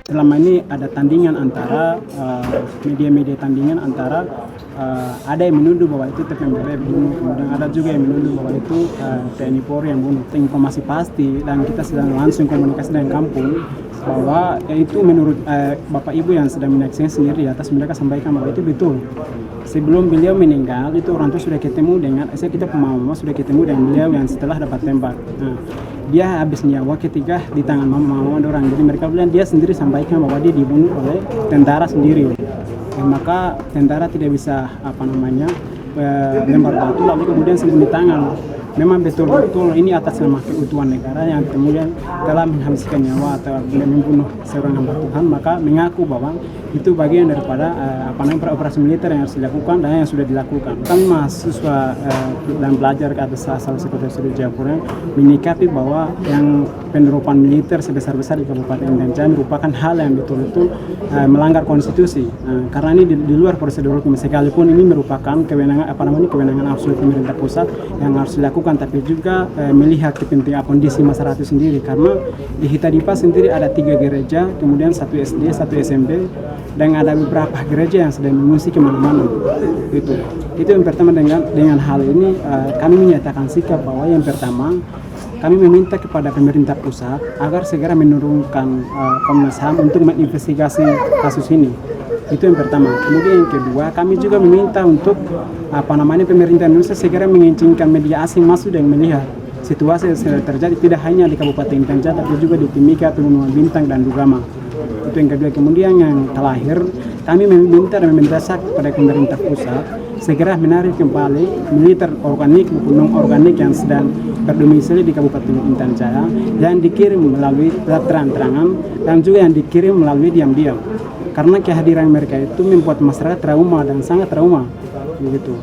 Selama ini ada tandingan antara media-media tandingan antara ada yang menuduh bahwa itu TPMBB bunuh, kemudian ada juga yang menuduh bahwa itu TNI Polri yang bunuh. Informasi pasti dan kita sedang langsung komunikasi dengan kampung bahwa itu menurut Bapak Ibu yang sedang menyaksikan sendiri di atas, mereka sampaikan bahwa itu betul. Sebelum beliau meninggal itu orang tua sudah ketemu dengan kita mama sudah ketemu dengan beliau yang setelah dapat tembak. Nah, dia habis nyawa ketika di tangan mama orang. Jadi mereka bilang dia sendiri sampaikan bahwa dia dibunuh oleh tentara sendiri. Maka tentara tidak bisa lempar batu lalu kemudian sembunyi tangan. Memang betul-betul ini atas nama keutuhan negara yang kemudian telah menghabiskan nyawa atau membunuh seorang hamba Tuhan, maka mengaku bahwa itu bagian daripada operasi militer yang harus dilakukan dan yang sudah dilakukan. Kami mahasiswa dan belajar ke atas asal sekolah Sudut Jayapura menyikapi bahwa yang penerapan militer sebesar-besar di Kabupaten Intan Jaya merupakan hal yang betul-betul melanggar konstitusi. Karena ini di luar prosedur hukum, sekalipun ini merupakan kewenangan absolut pemerintah pusat yang harus dilakukan, tapi juga melihat kepentingan kondisi masyarakat itu sendiri. Karena di Hitadipa sendiri ada 3 gereja, kemudian 1 SD, 1 SMP, dan ada beberapa gereja yang sedang mengungsi kemana-mana. Itu yang pertama. Dengan hal ini kami menyatakan sikap bahwa yang pertama kami meminta kepada pemerintah pusat agar segera menurunkan Komnas HAM untuk menginvestigasi kasus ini. Itu yang pertama. Kemudian yang kedua, kami juga meminta untuk pemerintah Indonesia segera mengizinkan media asing masuk dan melihat situasi yang sedang terjadi tidak hanya di Kabupaten Intan Jaya tapi juga di Timika, Pegunungan Bintang dan Dugama. Itu yang kedua. Kemudian yang terakhir, kami meminta dan meminta kepada pemerintah pusat segera menarik kembali militer organik maupun non-organik yang sedang berdomisili di Kabupaten Intan Jaya yang dikirim melalui terang-terangan dan juga yang dikirim melalui diam-diam. Karena kehadiran mereka itu membuat masyarakat trauma dan sangat trauma, begitu.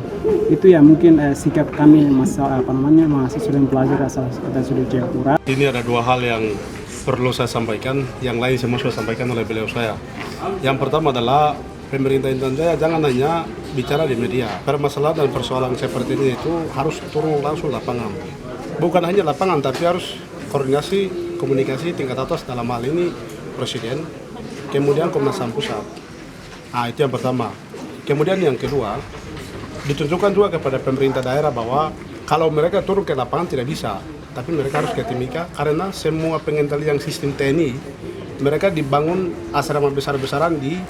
Itu ya mungkin sikap kami mahasiswa dan pelajar asal Sudut Jayapura. Ini ada 2 hal yang perlu saya sampaikan, yang lain semua sudah sampaikan oleh beliau saya. Yang pertama adalah pemerintah Intan Jaya jangan hanya bicara di media. Permasalahan dan persoalan seperti ini itu harus turun langsung lapangan. Bukan hanya lapangan, tapi harus koordinasi, komunikasi tingkat atas, dalam hal ini Presiden, kemudian Komnas HAM Pusat. Itu yang pertama. Kemudian yang kedua, ditunjukkan juga kepada pemerintah daerah bahwa kalau mereka turun ke lapangan tidak bisa, tapi mereka harus ke Timika karena semua pengendalian sistem TNI, mereka dibangun asrama besar-besaran di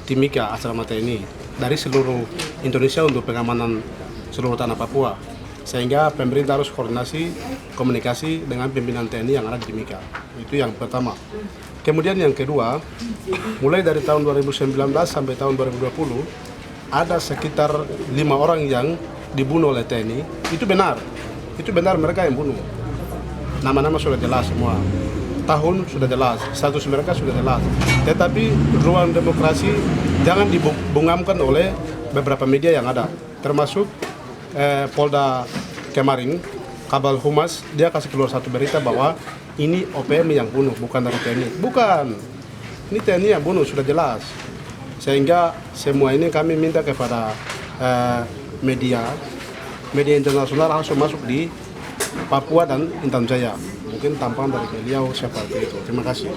Timika, asrama TNI dari seluruh Indonesia untuk pengamanan seluruh tanah Papua. Sehingga pemerintah harus koordinasi, komunikasi dengan pimpinan TNI yang ada di Timika. Itu yang pertama. Kemudian yang kedua, mulai dari tahun 2019 sampai tahun 2020, ada sekitar 5 orang yang dibunuh oleh TNI. Itu benar mereka yang bunuh. Nama-nama sudah jelas semua. Tahun sudah jelas, status mereka sudah jelas. Tetapi ruang demokrasi jangan dibungkamkan oleh beberapa media yang ada. Termasuk Polda kemarin, Kabal Humas, dia kasih keluar satu berita bahwa ini OPM yang bunuh, bukan dari TNI. Bukan, ini TNI yang bunuh, sudah jelas. Sehingga semua ini kami minta kepada media internasional langsung masuk di Papua dan Intan Jaya. Mungkin tampang dari beliau seperti itu. Terima kasih.